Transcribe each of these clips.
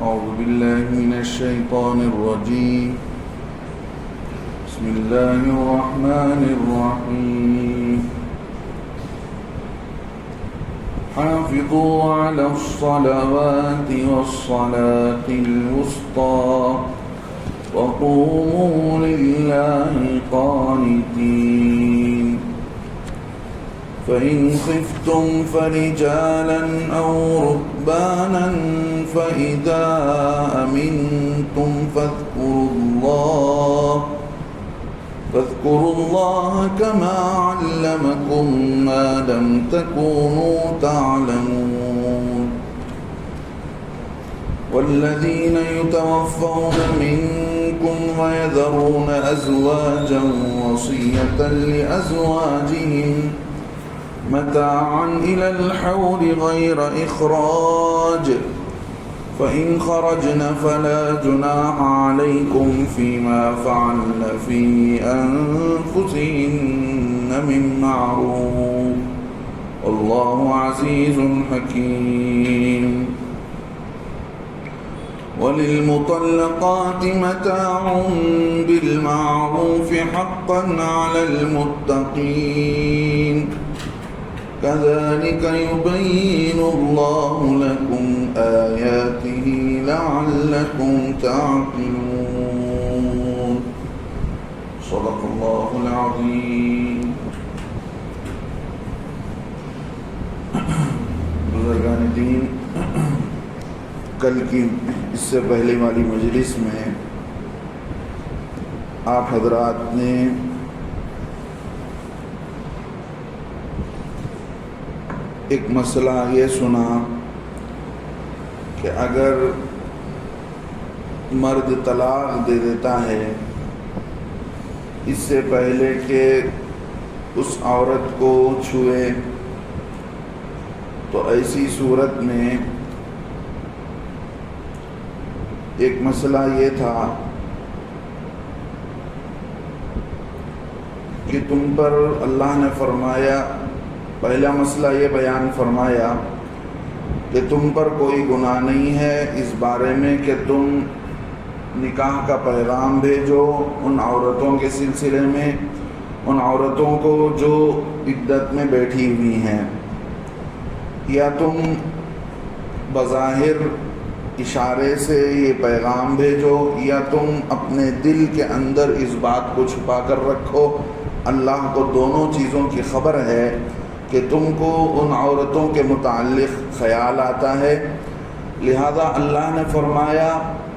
أعوذ بالله من الشيطان الرجيم. بسم الله الرحمن الرحيم. حافظوا على الصلوات والصلاة الوسطى وقوموا لله قانتين. فإن خفتم فرجالا أو ركبانا فإذا أمنتم فاذكروا الله كما علمكم ما لم تكونوا تعلمون. والذين يتوفون منكم ويذرون أزواجا وصية لأزواجهم متاعا إلى الحول غير إخراج فإن خرجن فلا جناح عليكم فيما فعلن في أنفسهن من معروف والله عزيز حكيم. وللمطلقات متاع بالمعروف حقا على المتقين. كذلك يبين الله لكم آياته لعلكم تعقلون. صدق الله العظيم. بزرگان دین، کل کی اس سے پہلے والی مجلس میں آپ حضرات نے ایک مسئلہ یہ سنا کہ اگر مرد طلاق دے دیتا ہے اس سے پہلے کہ اس عورت کو چھوئے تو ایسی صورت میں ایک مسئلہ یہ تھا کہ تم پر اللہ نے فرمایا، پہلا مسئلہ یہ بیان فرمایا کہ تم پر کوئی گناہ نہیں ہے اس بارے میں کہ تم نکاح کا پیغام بھیجو ان عورتوں کے سلسلے میں، ان عورتوں کو جو عدت میں بیٹھی ہوئی ہیں، یا تم بظاہر اشارے سے یہ پیغام بھیجو یا تم اپنے دل کے اندر اس بات کو چھپا کر رکھو. اللہ کو دونوں چیزوں کی خبر ہے کہ تم کو ان عورتوں کے متعلق خیال آتا ہے، لہذا اللہ نے فرمایا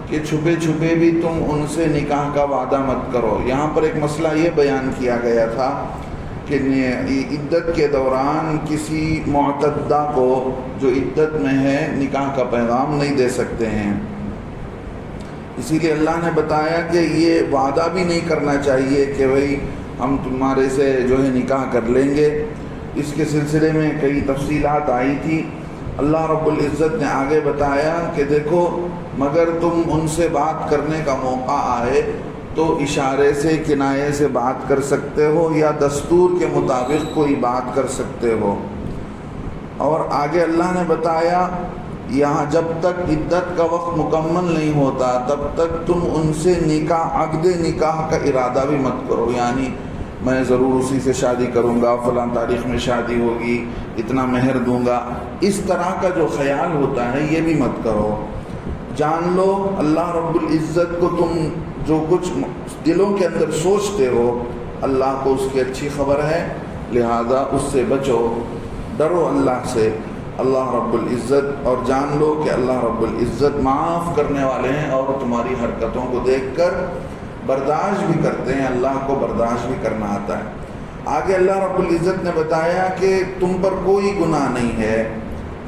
کہ چھپے چھپے بھی تم ان سے نکاح کا وعدہ مت کرو. یہاں پر ایک مسئلہ یہ بیان کیا گیا تھا کہ عدت کے دوران کسی معتدہ کو جو عدت میں ہے نکاح کا پیغام نہیں دے سکتے ہیں. اسی لیے اللہ نے بتایا کہ یہ وعدہ بھی نہیں کرنا چاہیے کہ بھئی ہم تمہارے سے جو ہے نکاح کر لیں گے. اس کے سلسلے میں کئی تفصیلات آئی تھی. اللہ رب العزت نے آگے بتایا کہ دیکھو مگر تم ان سے بات کرنے کا موقع آئے تو اشارے سے کنایے سے بات کر سکتے ہو یا دستور کے مطابق کوئی بات کر سکتے ہو. اور آگے اللہ نے بتایا یہاں جب تک عدت کا وقت مکمل نہیں ہوتا تب تک تم ان سے عقد نکاح کا ارادہ بھی مت کرو، یعنی میں ضرور اسی سے شادی کروں گا، فلاں تاریخ میں شادی ہوگی، اتنا مہر دوں گا، اس طرح کا جو خیال ہوتا ہے یہ بھی مت کرو. جان لو اللہ رب العزت کو تم جو کچھ دلوں کے اندر سوچتے ہو اللہ کو اس کی اچھی خبر ہے، لہذا اس سے بچو، ڈرو اللہ سے، اللہ رب العزت، اور جان لو کہ اللہ رب العزت معاف کرنے والے ہیں اور تمہاری حرکتوں کو دیکھ کر برداشت بھی کرتے ہیں. اللہ کو برداشت بھی کرنا آتا ہے. آگے اللہ رب العزت نے بتایا کہ تم پر کوئی گناہ نہیں ہے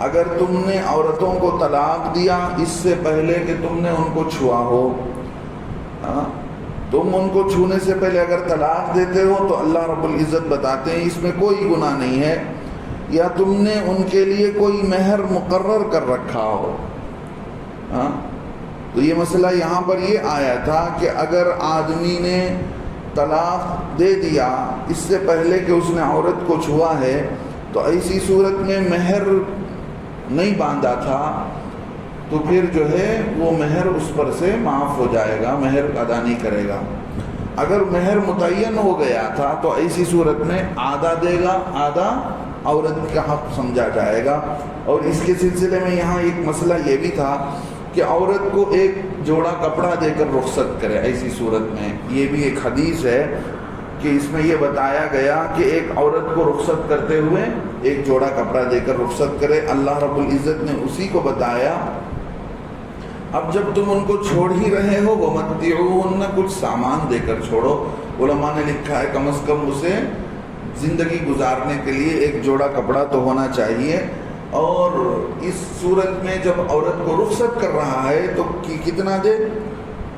اگر تم نے عورتوں کو طلاق دیا اس سے پہلے کہ تم نے ان کو چھوا ہو. تم ان کو چھونے سے پہلے اگر طلاق دیتے ہو تو اللہ رب العزت بتاتے ہیں اس میں کوئی گناہ نہیں ہے. یا تم نے ان کے لیے کوئی مہر مقرر کر رکھا ہو. تو یہ مسئلہ یہاں پر یہ آیا تھا کہ اگر آدمی نے طلاق دے دیا اس سے پہلے کہ اس نے عورت کو چھوا ہے تو ایسی صورت میں مہر نہیں باندھا تھا تو پھر جو ہے وہ مہر اس پر سے معاف ہو جائے گا، مہر ادا نہیں کرے گا۔ اگر مہر متعین ہو گیا تھا تو ایسی صورت میں آدھا دے گا، آدھا عورت کا حق سمجھا جائے گا۔ اور اس کے سلسلے میں یہاں ایک مسئلہ یہ بھی تھا کہ عورت کو ایک جوڑا کپڑا دے کر رخصت کرے ایسی صورت میں۔ یہ بھی ایک حدیث ہے کہ اس میں یہ بتایا گیا کہ ایک عورت کو رخصت کرتے ہوئے ایک جوڑا کپڑا دے کر رخصت کرے۔ اللہ رب العزت نے اسی کو بتایا، اب جب تم ان کو چھوڑ ہی رہے ہو وَمَتِّعُوهُنَّ، کچھ سامان دے کر چھوڑو۔ علماء نے لکھا ہے کم از کم اسے زندگی گزارنے کے لیے ایک جوڑا کپڑا تو ہونا چاہیے۔ اور اس صورت میں جب عورت کو رخصت کر رہا ہے تو کتنا دے؟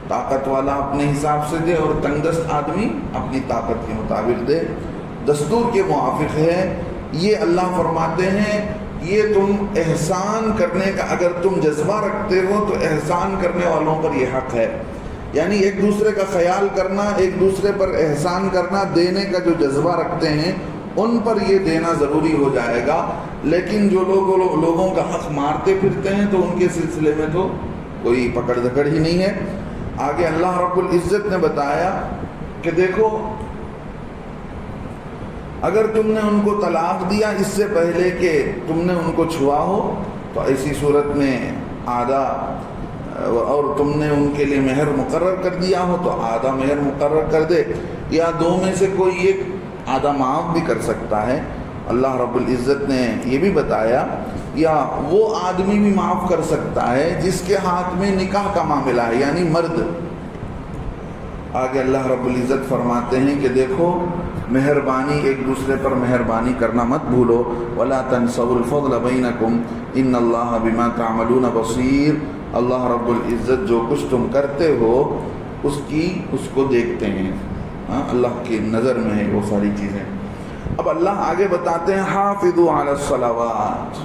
طاقت والا اپنے حساب سے دے اور تنگ دست آدمی اپنی طاقت کے مطابق دے، دستور کے موافق ہے۔ یہ اللہ فرماتے ہیں یہ تم احسان کرنے کا اگر تم جذبہ رکھتے ہو تو احسان کرنے والوں پر یہ حق ہے، یعنی ایک دوسرے کا خیال کرنا، ایک دوسرے پر احسان کرنا، دینے کا جو جذبہ رکھتے ہیں ان پر یہ دینا ضروری ہو جائے گا۔ لیکن جو لوگوں کا حق مارتے پھرتے ہیں تو ان کے سلسلے میں تو کوئی پکڑ دھکڑ ہی نہیں ہے۔ آگے اللہ رب العزت نے بتایا کہ دیکھو اگر تم نے ان کو طلاق دیا اس سے پہلے کہ تم نے ان کو چھوا ہو تو ایسی صورت میں آدھا، اور تم نے ان کے لیے مہر مقرر کر دیا ہو تو آدھا مہر مقرر کر دے، یا دو میں سے کوئی ایک آدھا معاف بھی کر سکتا ہے۔ اللہ رب العزت نے یہ بھی بتایا یا وہ آدمی بھی معاف کر سکتا ہے جس کے ہاتھ میں نکاح کا معاملہ ہے، یعنی مرد۔ آگے اللہ رب العزت فرماتے ہیں کہ دیکھو مہربانی، ایک دوسرے پر مہربانی کرنا مت بھولو۔ وَلَا تَنْسَوُا الْفَضْلَ بَيْنَكُمْ إِنَّ اللَّهَ بِمَا تَعْمَلُونَ بَصِيرٌ۔ اللہ رب العزت جو کچھ تم کرتے ہو اس کو دیکھتے ہیں، اللہ کی نظر میں ہے وہ ساری چیزیں۔ اب اللہ آگے بتاتے ہیں حافظوا علی الصلوات۔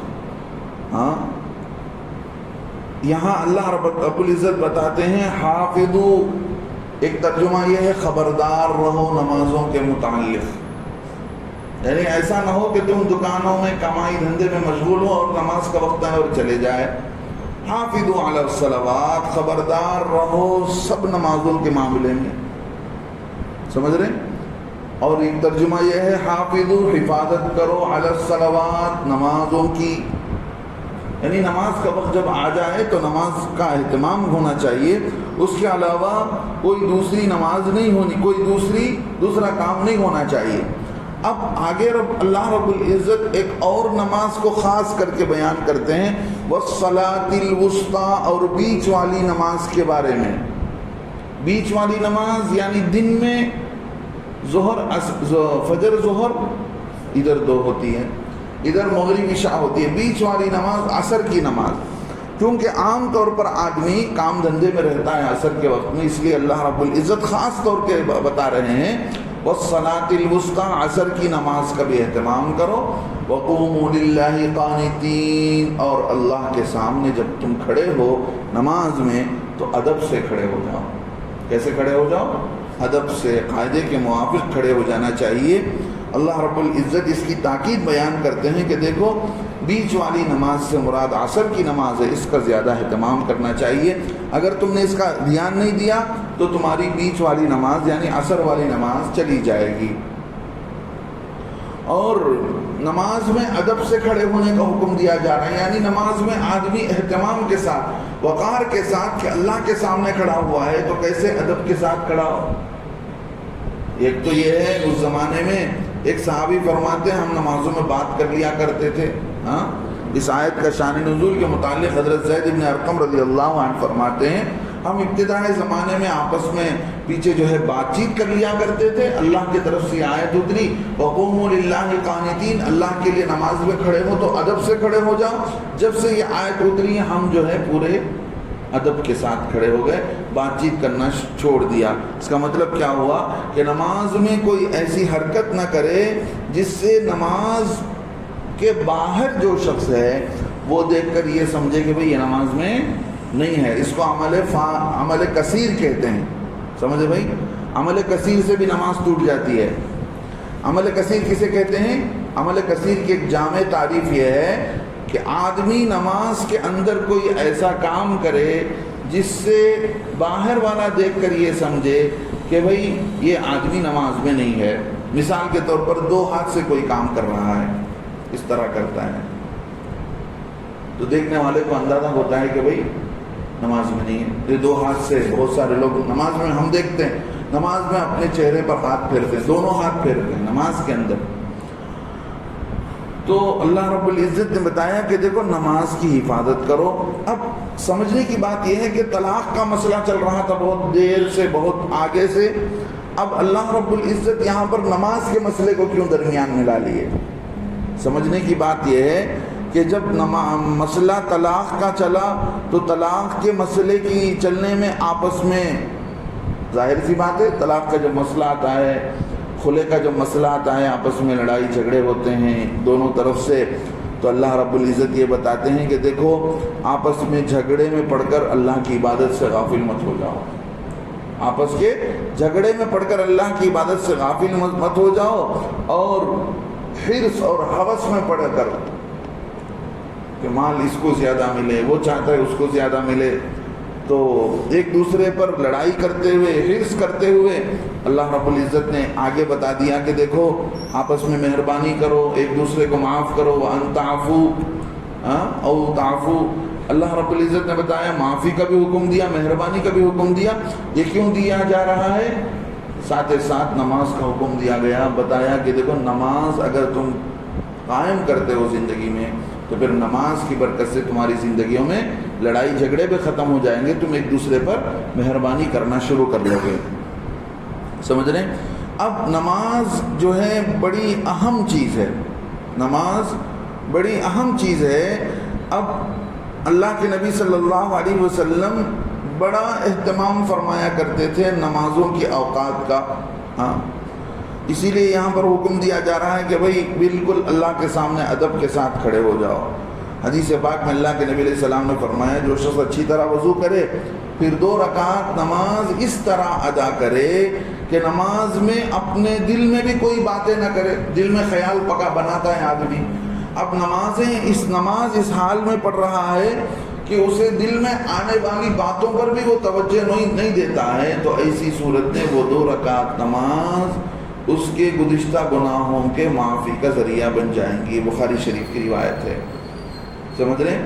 یہاں اللہ رب العزت بتاتے ہیں حافظو، ایک ترجمہ یہ ہے خبردار رہو نمازوں کے متعلق، یعنی ایسا نہ ہو کہ تم دکانوں میں کمائی دھندے میں مشغول ہو اور نماز کا وقت ہے اور چلے جائے۔ حافظوا علی الصلوات، خبردار رہو سب نمازوں کے معاملے میں، سمجھ رہے؟ اور ایک ترجمہ یہ ہے حافظوا، حفاظت کرو علی الصلوات، نمازوں کی، یعنی نماز کا وقت جب آ جائے تو نماز کا اہتمام ہونا چاہیے، اس کے علاوہ کوئی دوسری نماز نہیں ہونی، کوئی دوسرا کام نہیں ہونا چاہیے۔ اب آگے اللہ رب العزت ایک اور نماز کو خاص کر کے بیان کرتے ہیں، والصلاۃ الوسطیٰ، اور بیچ والی نماز کے بارے میں۔ بیچ والی نماز یعنی دن میں فجر ظہر ادھر دو ہوتی ہے، ادھر مغرب عشاء ہوتی ہے، بیچ والی نماز عصر کی نماز۔ کیونکہ عام طور پر آدمی کام دھندے میں رہتا ہے عصر کے وقت میں، اس لیے اللہ رب العزت خاص طور پہ بتا رہے ہیں والصلاۃ الوسطیٰ، عصر کی نماز کا بھی اہتمام کرو، وقوموا للہ قانتین، اور اللہ کے سامنے جب تم کھڑے ہو نماز میں تو ادب سے کھڑے ہو جاؤ۔ کیسے کھڑے ہو جاؤ؟ ادب سے، قاعدے کے موافق کھڑے ہو جانا چاہیے۔ اللہ رب العزت اس کی تاکید بیان کرتے ہیں کہ دیکھو بیچ والی نماز سے مراد عصر کی نماز ہے، اس کا زیادہ اہتمام کرنا چاہیے۔ اگر تم نے اس کا دھیان نہیں دیا تو تمہاری بیچ والی نماز یعنی عصر والی نماز چلی جائے گی۔ اور نماز میں ادب سے کھڑے ہونے کا حکم دیا جا رہا ہے، یعنی نماز میں آدمی اہتمام کے ساتھ، وقار کے ساتھ کہ اللہ کے سامنے کھڑا ہوا ہے تو کیسے ادب کے ساتھ کھڑا ہو۔ ایک تو یہ ہے اس زمانے میں ایک صحابی فرماتے ہیں ہم نمازوں میں بات کر لیا کرتے تھے۔ اس آیت کا شان نزول کے متعلق حضرت زید بن ارقم رضی اللہ عنہ فرماتے ہیں ہم ابتدائی زمانے میں آپس میں پیچھے جو ہے بات چیت کر لیا کرتے تھے، اللہ کی طرف سے آیت اتری وقوموا للہ قانتین، اللہ کے لیے نماز میں کھڑے ہو تو ادب سے کھڑے ہو جاؤ۔ جب سے یہ آیت اتری ہم جو ہے پورے ادب کے ساتھ کھڑے ہو گئے، بات چیت کرنا چھوڑ دیا۔ اس کا مطلب کیا ہوا کہ نماز میں کوئی ایسی حرکت نہ کرے جس سے نماز کے باہر جو شخص ہے وہ دیکھ کر یہ سمجھے کہ بھئی یہ نماز میں نہیں ہے۔ اس کو عمل کثیر کہتے ہیں، سمجھے بھائی؟ عمل کثیر سے بھی نماز ٹوٹ جاتی ہے۔ عمل کثیر کسے کہتے ہیں؟ عمل کثیر کی ایک جامع تعریف یہ ہے کہ آدمی نماز کے اندر کوئی ایسا کام کرے جس سے باہر والا دیکھ کر یہ سمجھے کہ بھئی یہ آدمی نماز میں نہیں ہے. مثال کے طور پر 2 ہاتھ سے کوئی کام کر رہا ہے، اس طرح کرتا ہے، تو دیکھنے والے کو اندازہ ہوتا ہے کہ بھئی نماز میں نہیں ہے. یہ 2 ہاتھ سے بہت سارے لوگ نماز میں ہم دیکھتے ہیں، نماز میں اپنے چہرے پر ہاتھ پھیرتے ہیں، دونوں ہاتھ پھیرتے ہیں نماز کے اندر. تو اللہ رب العزت نے بتایا کہ دیکھو نماز کی حفاظت کرو. اب سمجھنے کی بات یہ ہے کہ طلاق کا مسئلہ چل رہا تھا بہت دیر سے، بہت آگے سے. اب اللہ رب العزت یہاں پر نماز کے مسئلے کو کیوں درمیان میں لا لیے؟ سمجھنے کی بات یہ ہے کہ جب مسئلہ طلاق کا چلا تو طلاق کے مسئلے کی چلنے میں آپس میں ظاہر سی بات ہے، طلاق کا جب مسئلہ آتا ہے، خلع کا جب مسئلہ آتا ہے، آپس میں لڑائی جھگڑے ہوتے ہیں دونوں طرف سے، تو اللہ رب العزت یہ بتاتے ہیں کہ دیکھو آپس میں جھگڑے میں پڑھ کر اللہ کی عبادت سے غافل مت ہو جاؤ. آپس کے جھگڑے میں پڑھ کر اللہ کی عبادت سے غافل مت ہو جاؤ، اور حرص اور ہوس میں پڑھ کر کہ مال اس کو زیادہ ملے، وہ چاہتا ہے اس کو زیادہ ملے، تو ایک دوسرے پر لڑائی کرتے ہوئے، حرص کرتے ہوئے اللہ رب العزت نے آگے بتا دیا کہ دیکھو آپس میں مہربانی کرو، ایک دوسرے کو معاف کرو. وَأَن تَعْفُوا أَوْ تَعْفُوا، اللہ رب العزت نے بتایا معافی کا بھی حکم دیا، مہربانی کا بھی حکم دیا. یہ کیوں دیا جا رہا ہے؟ ساتھ ساتھ نماز کا حکم دیا گیا. بتایا کہ دیکھو نماز اگر تم قائم کرتے ہو زندگی میں تو پھر نماز کی برکت سے تمہاری زندگیوں میں لڑائی جھگڑے بھی ختم ہو جائیں گے، تم ایک دوسرے پر مہربانی کرنا شروع کر لو گے. سمجھ رہے ہیں؟ اب نماز جو ہے بڑی اہم چیز ہے، نماز بڑی اہم چیز ہے. اب اللہ کے نبی صلی اللہ علیہ وسلم بڑا اہتمام فرمایا کرتے تھے نمازوں کے اوقات کا. ہاں، اسی لیے یہاں پر حکم دیا جا رہا ہے کہ بھئی بالکل اللہ کے سامنے ادب کے ساتھ کھڑے ہو جاؤ. حدیث پاک میں اللہ کے نبی علیہ السلام نے فرمایا جو شخص اچھی طرح وضو کرے پھر 2 رکعت نماز اس طرح ادا کرے کہ نماز میں اپنے دل میں بھی کوئی باتیں نہ کرے. دل میں خیال پکا بناتا ہے آدمی، اب نماز اس حال میں پڑھ رہا ہے کہ اسے دل میں آنے والی باتوں پر بھی وہ توجہ نہیں دیتا ہے، تو ایسی صورت میں وہ 2 رکعت نماز اس کے گزشتہ گناہوں کے معافی کا ذریعہ بن جائیں گی. بخاری شریف کی روایت ہے. سمجھ رہے ہیں؟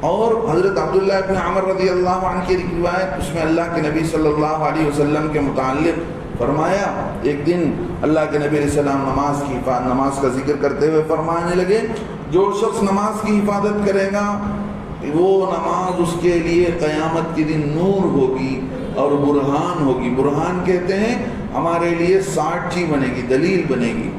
اور حضرت عبداللہ ابن عمر رضی اللہ عنہ کی روایت، اس میں اللہ کے نبی صلی اللہ علیہ وسلم کے متعلق فرمایا، ایک دن اللہ کے نبی علیہ السلام نماز کا ذکر کرتے ہوئے فرمانے لگے جو شخص نماز کی حفاظت کرے گا وہ نماز اس کے لیے قیامت کے دن نور ہوگی اور برہان ہوگی. برہان کہتے ہیں ہمارے لیے ساٹھی بنے گی، دلیل بنے گی.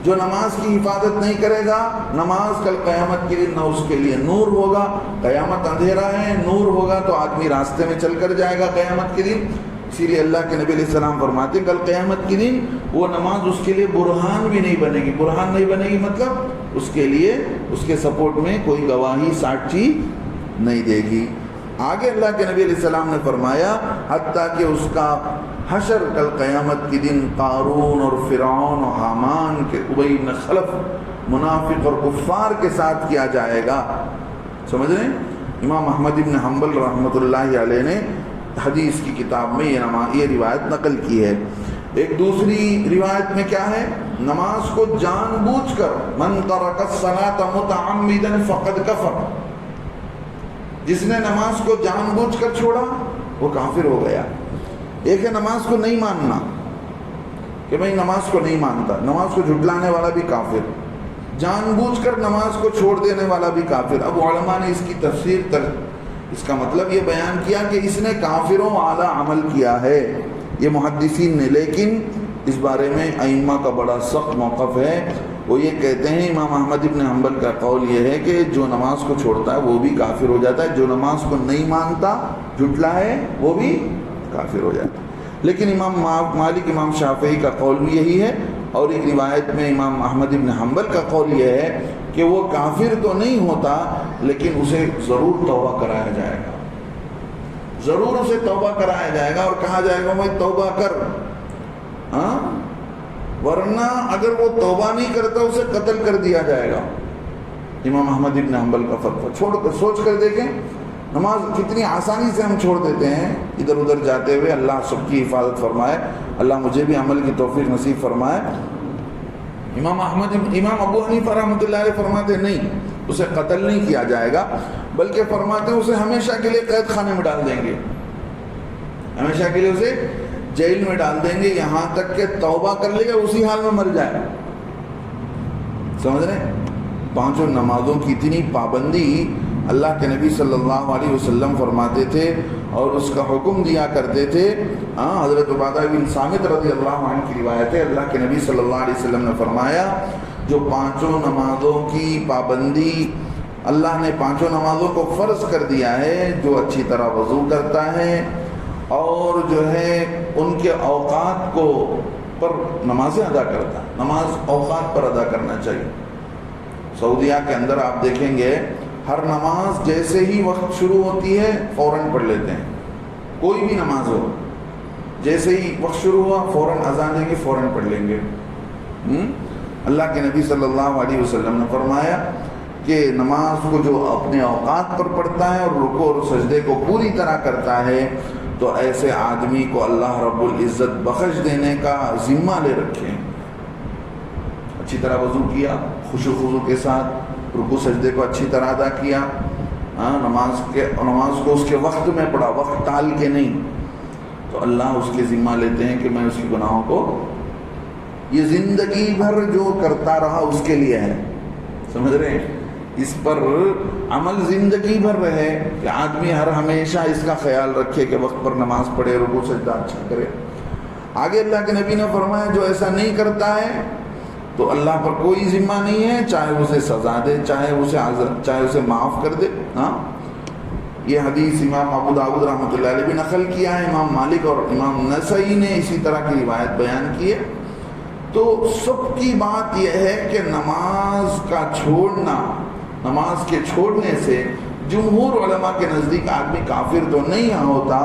جو نماز کی حفاظت نہیں کرے گا نماز کل قیامت کے دن نہ اس کے لیے نور ہوگا. قیامت اندھیرا ہے، نور ہوگا تو آدمی راستے میں چل کر جائے گا قیامت کے دن. اسی لیے اللہ کے نبی علیہ السلام فرماتے ہیں کل قیامت کے دن وہ نماز اس کے لیے برہان بھی نہیں بنے گی. برہان نہیں بنے گی مطلب اس کے لیے اس کے سپورٹ میں کوئی گواہی ساکشی نہیں دے گی. آگے اللہ کے نبی علیہ السلام نے فرمایا حتیٰ کہ اس کا حشر کل قیامت کے دن قارون اور فرعون اور حامان کے ابی بن خلف منافق اور کفار کے ساتھ کیا جائے گا. سمجھ رہے ہیں؟ امام احمد بن حنبل رحمۃ اللہ علیہ نے حدیث کی کتاب میں یہ روایت نقل کی ہے. ایک دوسری روایت میں کیا ہے؟ نماز کو جان بوجھ کر من ترک الصلاۃ متعمدا فقد کفر، جس نے نماز کو جان بوجھ کر چھوڑا وہ کافر ہو گیا. ایک ہے نماز کو نہیں ماننا کہ بھئی نماز کو نہیں مانتا، نماز کو جھٹلانے والا بھی کافر، جان بوجھ کر نماز کو چھوڑ دینے والا بھی کافر. اب علماء نے اس کی تفسیر اس کا مطلب یہ بیان کیا کہ اس نے کافروں والا عمل کیا ہے، یہ محدثین نے. لیکن اس بارے میں ائمہ کا بڑا سخت موقف ہے. وہ یہ کہتے ہیں امام احمد بن حنبل کا قول یہ ہے کہ جو نماز کو چھوڑتا ہے وہ بھی کافر ہو جاتا ہے، جو نماز کو نہیں مانتا جھٹلا ہے وہ بھی کافر ہو جاتا ہے. لیکن امام مالک امام شافعی کا قول بھی یہی ہے، اور ایک روایت میں امام احمد بن حنبل کا قول یہ ہے کہ وہ کافر تو نہیں ہوتا لیکن اسے ضرور توبہ کرایا جائے گا، ضرور اسے توبہ کرایا جائے گا اور کہا جائے گا میں توبہ کر. ہاں، ورنہ اگر وہ توبہ نہیں کرتا اسے قتل کر دیا جائے گا. امام احمد ابن حنبل کا فتویٰ چھوڑ کر سوچ کر دیکھیں نماز کتنی آسانی سے ہم چھوڑ دیتے ہیں ادھر ادھر جاتے ہوئے. اللہ سب کی حفاظت فرمائے, اللہ مجھے بھی عمل کی توفیق نصیب فرمائے. امام ابو حنیفہ رحمۃ اللہ علیہ فرماتے نہیں, اسے قتل نہیں کیا جائے گا, بلکہ فرماتے اسے ہمیشہ کے لیے قید خانے میں ڈال دیں گے, ہمیشہ کے لیے اسے جیل میں ڈال دیں گے, یہاں تک کہ توبہ کر لے گا اسی حال میں مر جائے. سمجھ رہے ہیں؟ 5 نمازوں کی اتنی پابندی اللہ کے نبی صلی اللہ علیہ وسلم فرماتے تھے اور اس کا حکم دیا کرتے تھے. حضرت عبادہ بن صامت رضی اللہ عنہ کی روایت ہے, اللہ کے نبی صلی اللہ علیہ وسلم نے فرمایا جو 5 نمازوں کی پابندی اللہ نے 5 نمازوں کو فرض کر دیا ہے, جو اچھی طرح وضو کرتا ہے اور جو ہے ان کے اوقات کو پر نمازیں ادا کرتا ہے, نماز اوقات پر ادا کرنا چاہیے. سعودیہ کے اندر آپ دیکھیں گے ہر نماز جیسے ہی وقت شروع ہوتی ہے فوراً پڑھ لیتے ہیں, کوئی بھی نماز ہو جیسے ہی وقت شروع ہوا فوراً اذان دیں گے, فوراً پڑھ لیں گے. اللہ کے نبی صلی اللہ علیہ وسلم نے فرمایا کہ نماز کو جو اپنے اوقات پر پڑھتا ہے اور رکوع اور سجدے کو پوری طرح کرتا ہے تو ایسے آدمی کو اللہ رب العزت بخش دینے کا ذمہ لے رکھے. اچھی طرح وضو کیا, خشوع خضوع کے ساتھ رکوع سجدے کو اچھی طرح ادا کیا, نماز کو اس کے وقت میں پڑھا, وقت ٹال کے نہیں, تو اللہ اس کے ذمہ لیتے ہیں کہ میں اس کی گناہوں کو یہ زندگی بھر جو کرتا رہا اس کے لیے ہے. سمجھ رہے ہیں؟ اس پر عمل زندگی بھر رہے کہ آدمی ہر ہمیشہ اس کا خیال رکھے کہ وقت پر نماز پڑھے, رکوع سجدہ اچھا کرے. آگے اللہ کے نبی نے فرمایا جو ایسا نہیں کرتا ہے تو اللہ پر کوئی ذمہ نہیں ہے, چاہے اسے سزا دے چاہے اسے معاف کر دے. یہ حدیث امام ابو داؤد رحمۃ اللہ علیہ بھی نقل کیا ہے, امام مالک اور امام نسائی نے اسی طرح کی روایت بیان کی ہے. تو سب کی بات یہ ہے کہ نماز کا چھوڑنا, نماز کے چھوڑنے سے جمہور علماء کے نزدیک آدمی کافر تو نہیں ہوتا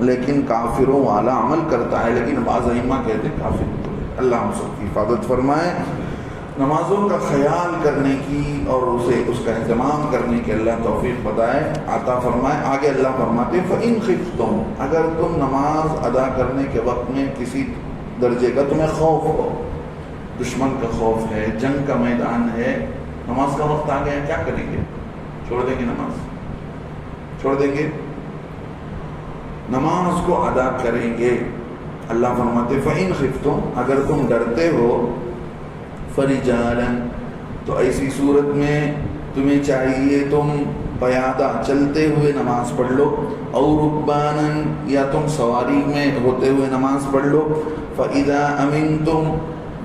لیکن کافروں والا عمل کرتا ہے, لیکن بعض ائمہ کہتے ہیں کافر. اللہ ہم سب کی حفاظت فرمائے, نمازوں کا خیال کرنے کی اور اس کا اہتمام کرنے کی اللہ توفیق بتائے, عطا فرمائے. آگے اللہ فرماتے فَإِنْ خِفْتُمْ, اگر تم نماز ادا کرنے کے وقت میں کسی درجے کا تمہیں خوف ہو, دشمن کا خوف ہے, جنگ کا میدان ہے, نماز کا وقت آ گیا, کیا کریں گے؟ چھوڑ دیں گے نماز, چھوڑ دیں گے, نماز کو ادا کریں گے. اللہ فرماتے فَإِنْ خِفْتُمْ, اگر تم ڈرتے ہو, فَرِجَالًا, تو ایسی صورت میں تمہیں چاہیے تم پیادہ چلتے ہوئے نماز پڑھ لو, اور رُكْبَانًا, یا تم سواری میں ہوتے ہوئے نماز پڑھ لو. فَإِذَا أَمِنْتُمْ,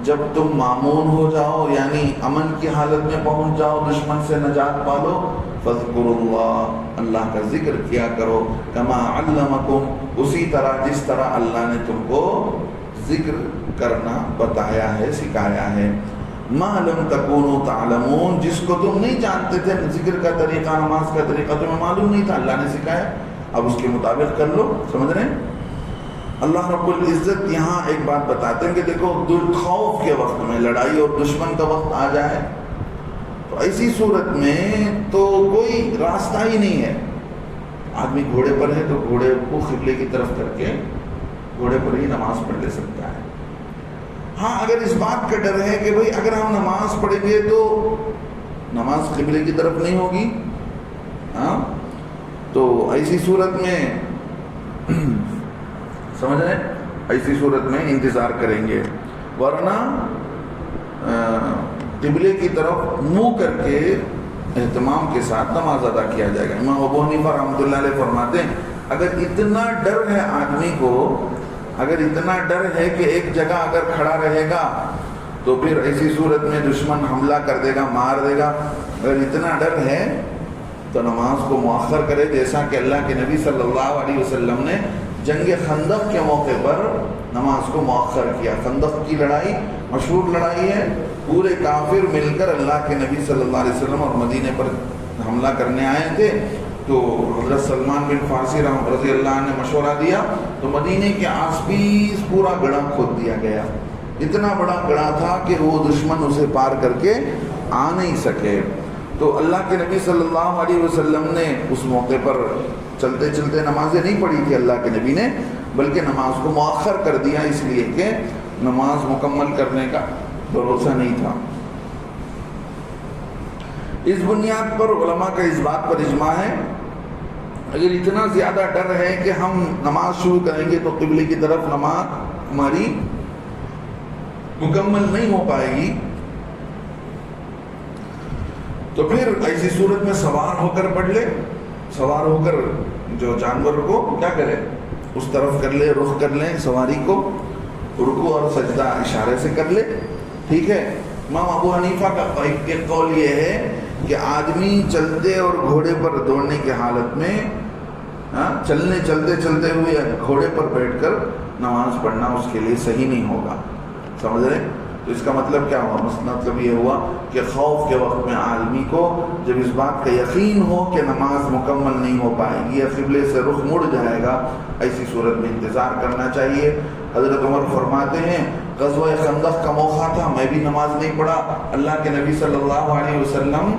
جب تم مامون ہو جاؤ یعنی امن کی حالت میں پہنچ جاؤ, دشمن سے نجات پالو, فَاذْكُرُوا اللَّهَ, اللہ کا ذکر کیا کرو, كَمَا عَلَّمَكُمْ, اسی طرح جس طرح اللہ نے تم کو ذکر کرنا بتایا ہے, سکھایا ہے. مَا لَمْ تَكُونُوا تَعْلَمُونَ, جس کو تم نہیں جانتے تھے, ذکر کا طریقہ, نماز کا طریقہ تمہیں معلوم نہیں تھا, اللہ نے سکھایا, اب اس کے مطابق کر لو. سمجھ رہے ہیں؟ اللہ رب العزت یہاں ایک بات بتاتے ہیں کہ دیکھو خوف کے وقت میں, لڑائی اور دشمن کا وقت آ جائے تو ایسی صورت میں تو کوئی راستہ ہی نہیں ہے. آدمی گھوڑے پر ہے تو گھوڑے کو قبلے کی طرف کر کے گھوڑے پر ہی نماز پڑھ لے سکتا ہے. ہاں اگر اس بات کا ڈر ہے کہ بھئی اگر ہم نماز پڑھیں گے تو نماز قبلے کی طرف نہیں ہوگی, تو ایسی صورت میں سمجھ رہے ہیں, ایسی صورت میں انتظار کریں گے, ورنہ قبلے کی طرف منہ کر کے اہتمام کے ساتھ نماز ادا کیا جائے گا. امام ابو حنیفہ رحمۃ اللہ علیہ فرماتے ہیں اگر اتنا ڈر ہے آدمی کو, اگر اتنا ڈر ہے کہ ایک جگہ اگر کھڑا رہے گا تو پھر ایسی صورت میں دشمن حملہ کر دے گا, مار دے گا, اگر اتنا ڈر ہے تو نماز کو مؤخر کرے, جیسا کہ اللہ کے نبی صلی اللہ علیہ وسلم نے جنگ خندق کے موقع پر نماز کو مؤخر کیا. خندق کی لڑائی مشہور لڑائی ہے, پورے کافر مل کر اللہ کے نبی صلی اللہ علیہ وسلم اور مدینے پر حملہ کرنے آئے تھے, تو حضرت سلمان بن فارسی رضی اللہ عنہ نے مشورہ دیا تو مدینے کے آس پاس پورا گڑھا کھود دیا گیا. اتنا بڑا گڑھا تھا کہ وہ دشمن اسے پار کر کے آ نہیں سکے. تو اللہ کے نبی صلی اللہ علیہ وسلم نے اس موقع پر چلتے چلتے نمازیں نہیں پڑھی تھی اللہ کے نبی نے، بلکہ نماز کو مؤخر کر دیا، اس لیے کہ نماز مکمل کرنے کا بھروسہ نہیں تھا۔ اس بنیاد پر علماء کا اس بات پر اجماع ہے، اگر اتنا زیادہ ڈر ہے کہ ہم نماز شروع کریں گے تو قبلے کی طرف نماز ہماری مکمل نہیں ہو پائے گی، تو پھر ایسی صورت میں سوار ہو کر پڑھ لے، سوار ہو کر جو جانور کو کیا کرے، اس طرف کر لے، رخ کر لیں سواری کو، رکوع اور سجدہ اشارے سے کر لے، ٹھیک ہے۔ امام ابو حنیفہ کا ایک قول یہ ہے کہ آدمی چلتے اور گھوڑے پر دوڑنے کی حالت میں چلتے ہوئے گھوڑے پر بیٹھ کر نماز پڑھنا اس کے لیے صحیح نہیں ہوگا، سمجھ رہے؟ تو اس کا مطلب کیا ہوا؟ مطلب یہ ہوا کہ خوف کے وقت میں آدمی کو جب اس بات کا یقین ہو کہ نماز مکمل نہیں ہو پائے گی یا قبلے سے رخ مڑ جائے گا، ایسی صورت میں انتظار کرنا چاہیے۔ حضرت عمر فرماتے ہیں غزوہ خندق کا موقع تھا، میں بھی نماز نہیں پڑھا، اللہ کے نبی صلی اللہ علیہ وسلم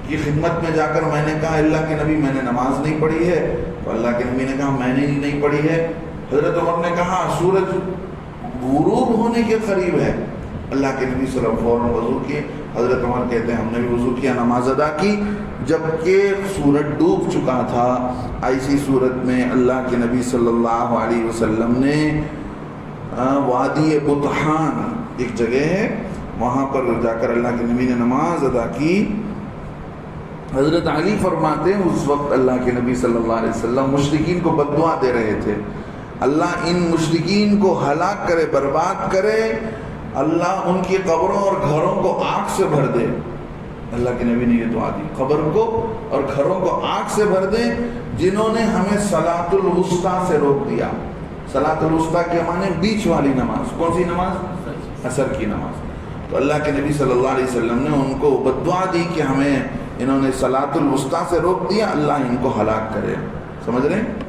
کی خدمت میں جا کر میں نے کہا اللہ کے نبی میں نے نماز نہیں پڑھی ہے، تو اللہ کے نبی نے کہا میں نے نہیں پڑھی ہے۔ حضرت عمر نے کہا سورج غروب ہونے کے قریب ہے، اللہ کے نبی صلی اللہ علیہ وسلم فوراً وضو کیے۔ حضرت عمر کہتے ہیں ہم نے بھی وضو کیا، نماز ادا کی، جبکہ سورج ڈوب چکا تھا۔ ایسی صورت میں اللہ کے نبی صلی اللہ علیہ وسلم نے وادی بطحان ایک جگہ ہے، وہاں پر جا کر اللہ کے نبی نے نماز ادا کی۔ حضرت علی فرماتے ہیں اس وقت اللہ کے نبی صلی اللہ علیہ وسلم مشرکین کو بد دعا دے رہے تھے، اللہ ان مشرکین کو ہلاک کرے، برباد کرے، اللہ ان کی قبروں اور گھروں کو آگ سے بھر دے۔ اللہ کے نبی نے یہ دعا دی، قبر کو اور گھروں کو آگ سے بھر دے جنہوں نے ہمیں صلاۃ الوسطیٰ سے روک دیا۔ صلاۃ الوسطیٰ کے معنی بیچ والی نماز، کون سی نماز؟ عصر کی نماز۔ تو اللہ کے نبی صلی اللہ علیہ وسلم نے ان کو بد دعا دی کہ ہمیں انہوں نے صلاۃ الوسطیٰ سے روک دیا، اللہ ان کو ہلاک کرے، سمجھ رہے ہیں؟